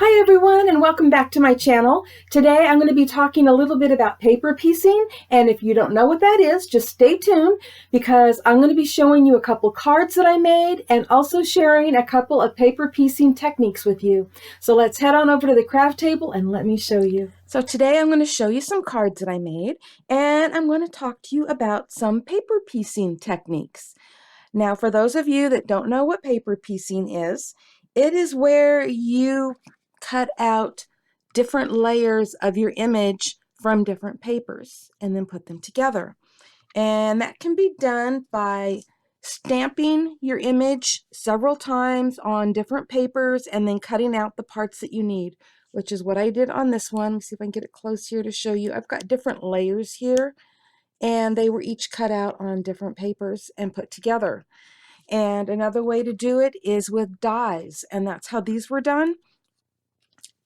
Hi everyone, and welcome back to my channel. Today I'm going to be talking a little bit about paper piecing, and if you don't know what that is, just stay tuned because I'm going to be showing you a couple cards that I made and also sharing a couple of paper piecing techniques with you. So let's head on over to the craft table and let me show you. So today I'm going to show you some cards that I made, and I'm going to talk to you about some paper piecing techniques. Now, for those of you that don't know what paper piecing is, it is where you cut out different layers of your image from different papers and then put them together. And that can be done by stamping your image several times on different papers and then cutting out the parts that you need, which is what I did on this one. Let me see if I can get it close here to show you. I've got different layers here, and they were each cut out on different papers and put together. And another way to do it is with dies, and that's how these were done.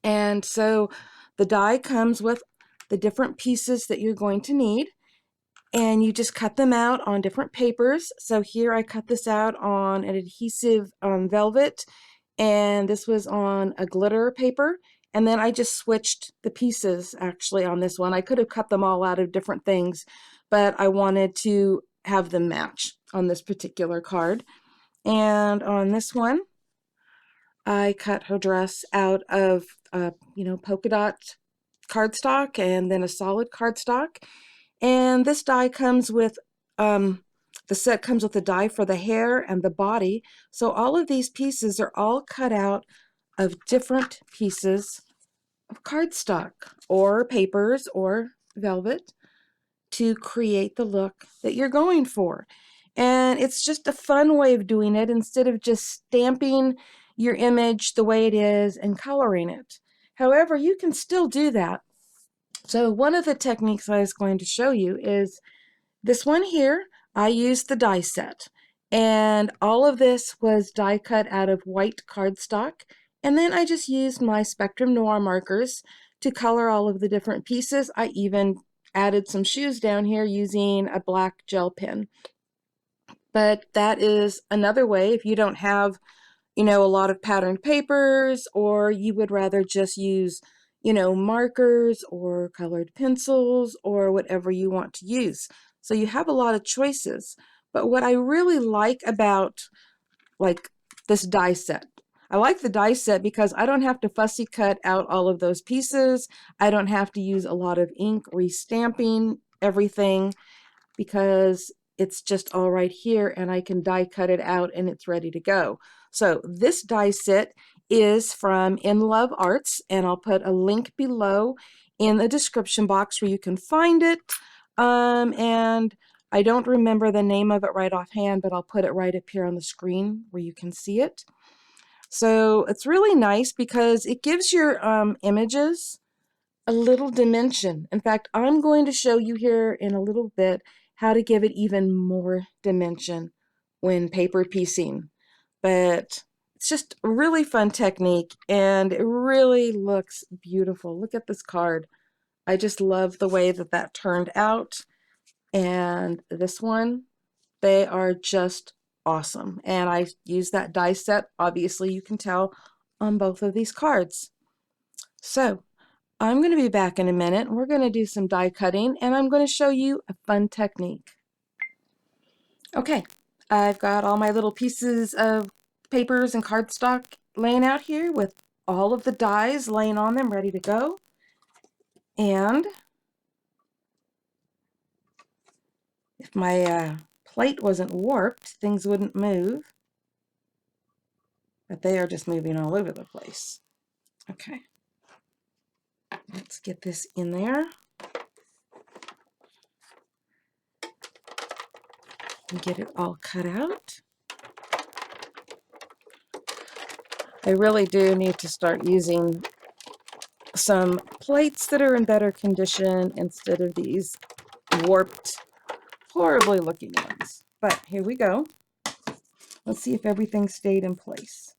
And so the die comes with the different pieces that you're going to need, and you just cut them out on different papers. So here I cut this out on an adhesive velvet, and this was on a glitter paper. And then I just switched the pieces actually on this one. I could have cut them all out of different things, but I wanted to have them match on this particular card. And on this one, I cut her dress out of, polka dot cardstock and then a solid cardstock. And this die comes with, the set comes with the die for the hair and the body. So all of these pieces are all cut out of different pieces of cardstock or papers or velvet to create the look that you're going for. And it's just a fun way of doing it instead of just stamping your image the way it is and coloring it. However, you can still do that. So one of the techniques I was going to show you is this one here. I used the die set, and all of this was die cut out of white cardstock. And then I just used my Spectrum Noir markers to color all of the different pieces. I even added some shoes down here using a black gel pen. But that is another way if you don't have, a lot of patterned papers, or you would rather just use, markers or colored pencils or whatever you want to use. So you have a lot of choices. But what I really like about this die set, I like the die set because I don't have to fussy cut out all of those pieces. I don't have to use a lot of ink restamping everything because it's just all right here and I can die cut it out and it's ready to go. So this die set is from InLoveArts, and I'll put a link below in the description box where you can find it. And I don't remember the name of it right offhand, but I'll put it right up here on the screen where you can see it. So it's really nice because it gives your images a little dimension. In fact, I'm going to show you here in a little bit how to give it even more dimension when paper piecing. But it's just a really fun technique, and it really looks beautiful. Look at this card. I just love the way that that turned out. And this one, they are just awesome. And I use that die set, obviously you can tell, on both of these cards. So I'm going to be back in a minute. We're going to do some die cutting, and I'm going to show you a fun technique. Okay, I've got all my little pieces of papers and cardstock laying out here with all of the dies laying on them ready to go. And if my plate wasn't warped, things wouldn't move. But they are just moving all over the place. Okay, let's get this in there. And get it all cut out. I really do need to start using some plates that are in better condition instead of these warped, horribly looking ones. But here we go. Let's see if everything stayed in place.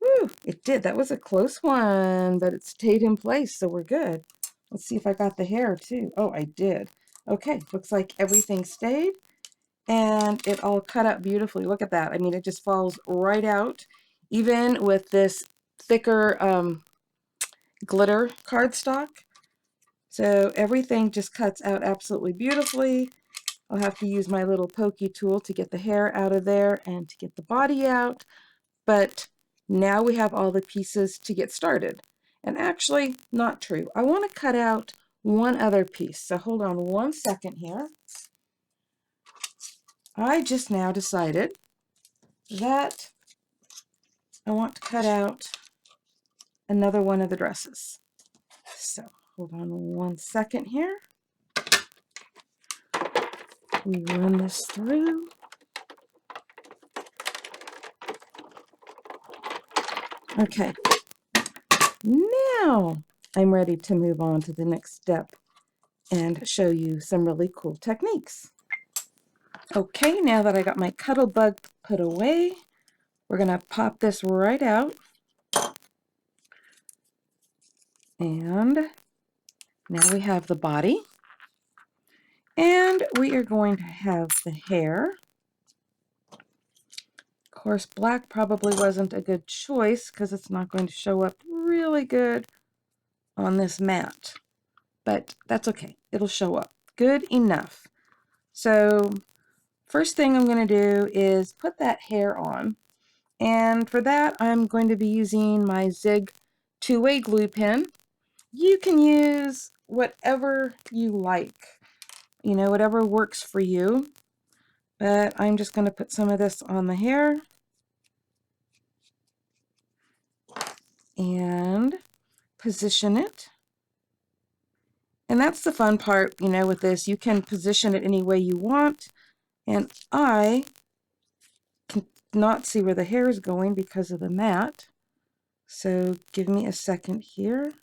Woo, it did. That was a close one, but it stayed in place, so we're good. Let's see if I got the hair too. Oh, I did. Okay, looks like everything stayed, and it all cut out beautifully. Look at that. I mean, it just falls right out, even with this thicker glitter cardstock. So everything just cuts out absolutely beautifully. I'll have to use my little pokey tool to get the hair out of there and to get the body out. But now we have all the pieces to get started. And actually, not true. I want to cut out one other piece. So hold on one second here. I just now decided that I want to cut out another one of the dresses. So hold on one second here. We run this through. Okay, now I'm ready to move on to the next step and show you some really cool techniques. Okay, now that I got my cuddle bug put away, we're going to pop this right out. And now we have the body. And we are going to have the hair. Of course, black probably wasn't a good choice because it's not going to show up really good on this mat. But that's okay. It'll show up good enough. So first thing I'm going to do is put that hair on. And for that, I'm going to be using my Zig two-way glue pen. You can use whatever you like, you know, whatever works for you. But I'm just going to put some of this on the hair and position it. And that's the fun part, you know, with this. You can position it any way you want. And I can not see where the hair is going because of the mat. So give me a second here.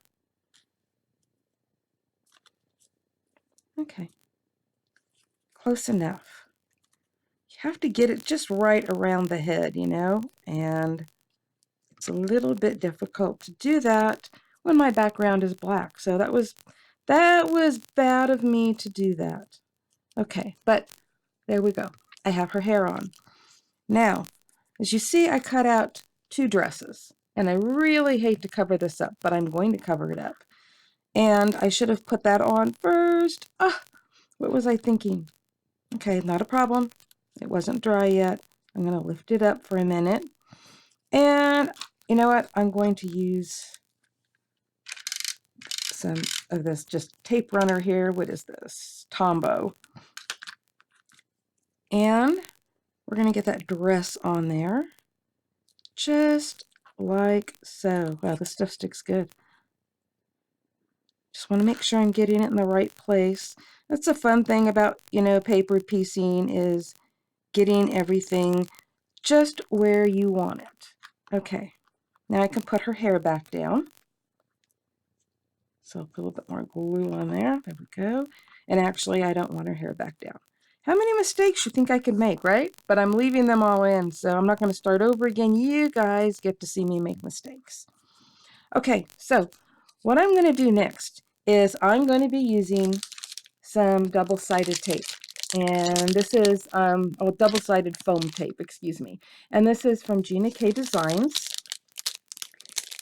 Okay. Close enough. You have to get it just right around the head, you know, and it's a little bit difficult to do that when my background is black. So that was bad of me to do that. Okay, but there we go. I have her hair on. Now, as you see, I cut out two dresses, and I really hate to cover this up, but I'm going to cover it up. And I should have put that on first. Ah, what was I thinking? Okay, not a problem. It wasn't dry yet. I'm going to lift it up for a minute. And you know what? I'm going to use some of this just tape runner here. What is this? Tombow. And we're going to get that dress on there. Just like so. Wow, this stuff sticks good. Just want to make sure I'm getting it in the right place. That's a fun thing about, you know, paper piecing is getting everything just where you want it. Okay, now I can put her hair back down. So I'll put a little bit more glue on there. There we go. And actually, I don't want her hair back down. How many mistakes you think I could make, right? But I'm leaving them all in, so I'm not going to start over again. You guys get to see me make mistakes. Okay, so what I'm going to do next is I'm going to be using some double-sided tape. And this is, double-sided foam tape, excuse me. And this is from Gina K Designs.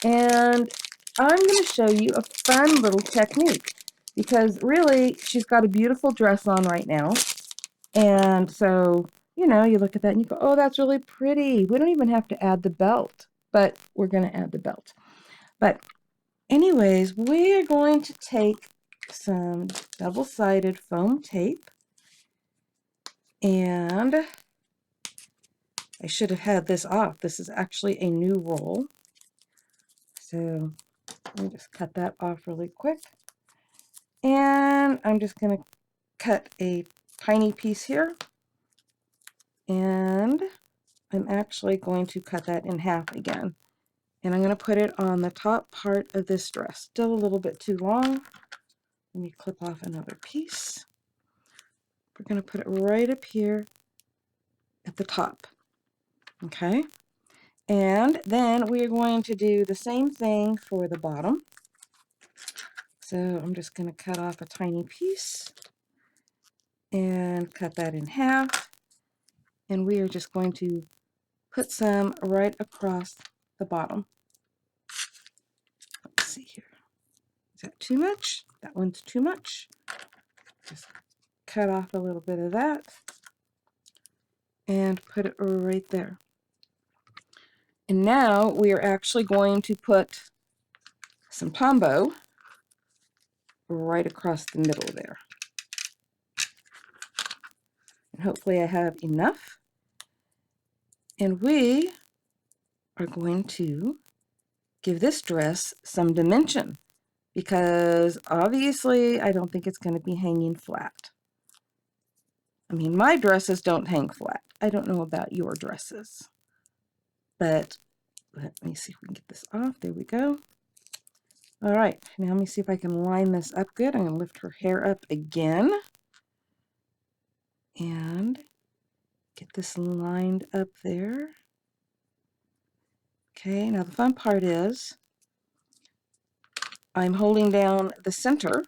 And I'm going to show you a fun little technique because really she's got a beautiful dress on right now. And so, you know, you look at that and you go, oh, that's really pretty. We don't even have to add the belt, but we're going to add the belt. But anyways, we're going to take some double-sided foam tape, and I should have had this off. This is actually a new roll. So let me just cut that off really quick. And I'm just going to cut a tiny piece here. And I'm actually going to cut that in half again. And I'm going to put it on the top part of this dress. Still a little bit too long. Let me clip off another piece. We're going to put it right up here at the top. Okay. And then we are going to do the same thing for the bottom. So I'm just going to cut off a tiny piece and cut that in half. And we are just going to put some right across the bottom. Let's see here. Is that too much? That one's too much. Just cut off a little bit of that and put it right there. And now we are actually going to put some Tombow right across the middle there. And hopefully I have enough. And we are going to give this dress some dimension, because obviously I don't think it's going to be hanging flat. I mean, my dresses don't hang flat. I don't know about your dresses. But let me see if we can get this off. There we go. All right, now let me see if I can line this up good. I'm going to lift her hair up again and get this lined up there. Okay, now the fun part is I'm holding down the center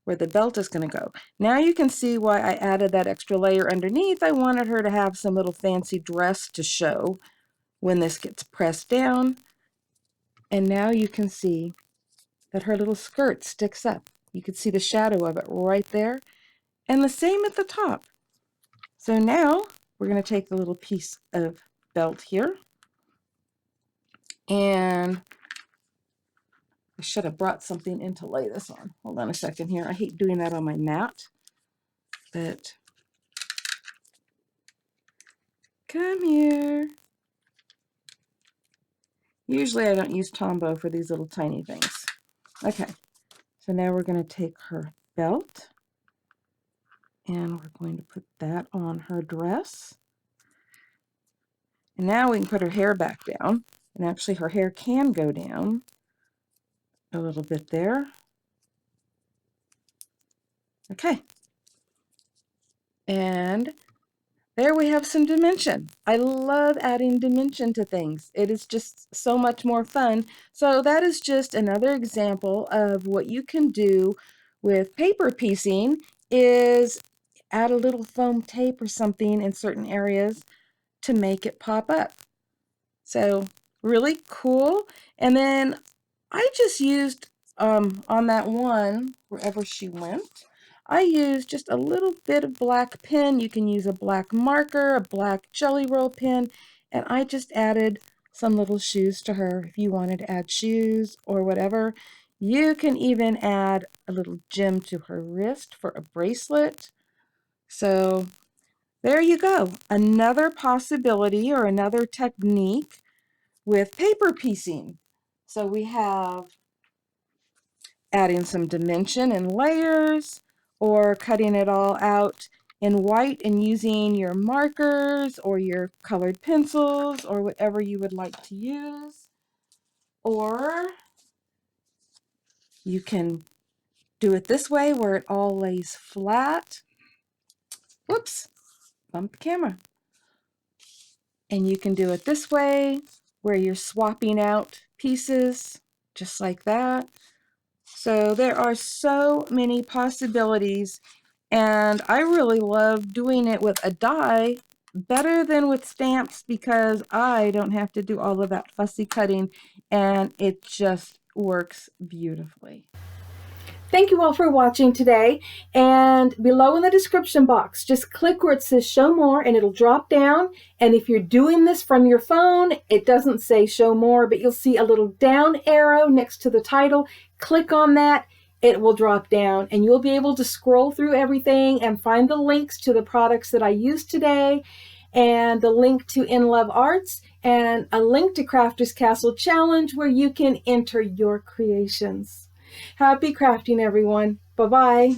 where the belt is going to go. Now you can see why I added that extra layer underneath. I wanted her to have some little fancy dress to show when this gets pressed down. And now you can see that her little skirt sticks up. You can see the shadow of it right there. And the same at the top. So now we're going to take the little piece of belt here. And I should have brought something in to lay this on. Hold on a second here. I hate doing that on my mat. But come here. Usually I don't use Tombow for these little tiny things. Okay, so now we're going to take her belt and we're going to put that on her dress. And now we can put her hair back down. And actually her hair can go down a little bit there. Okay. And there we have some dimension. I love adding dimension to things. It is just so much more fun. So that is just another example of what you can do with paper piecing, is add a little foam tape or something in certain areas to make it pop up. So really cool. And then I just used on that one, wherever she went, I used just a little bit of black pen. You can use a black marker, a black jelly roll pen, and I just added some little shoes to her. If you wanted to add shoes or whatever, you can even add a little gem to her wrist for a bracelet. So there you go. Another possibility or another technique with paper piecing. So we have adding some dimension and layers, or cutting it all out in white and using your markers or your colored pencils or whatever you would like to use. Or you can do it this way where it all lays flat. Whoops, bumped the camera. And you can do it this way where you're swapping out pieces just like that. So there are so many possibilities, and I really love doing it with a die better than with stamps, because I don't have to do all of that fussy cutting, and it just works beautifully. Thank you all for watching today, and below in the description box, just click where it says show more and it'll drop down. And if you're doing this from your phone, it doesn't say show more, but you'll see a little down arrow next to the title. Click on that, it will drop down and you'll be able to scroll through everything and find the links to the products that I used today, and the link to InLoveArts, and a link to Crafter's Castle Challenge where you can enter your creations. Happy crafting, everyone. Bye-bye.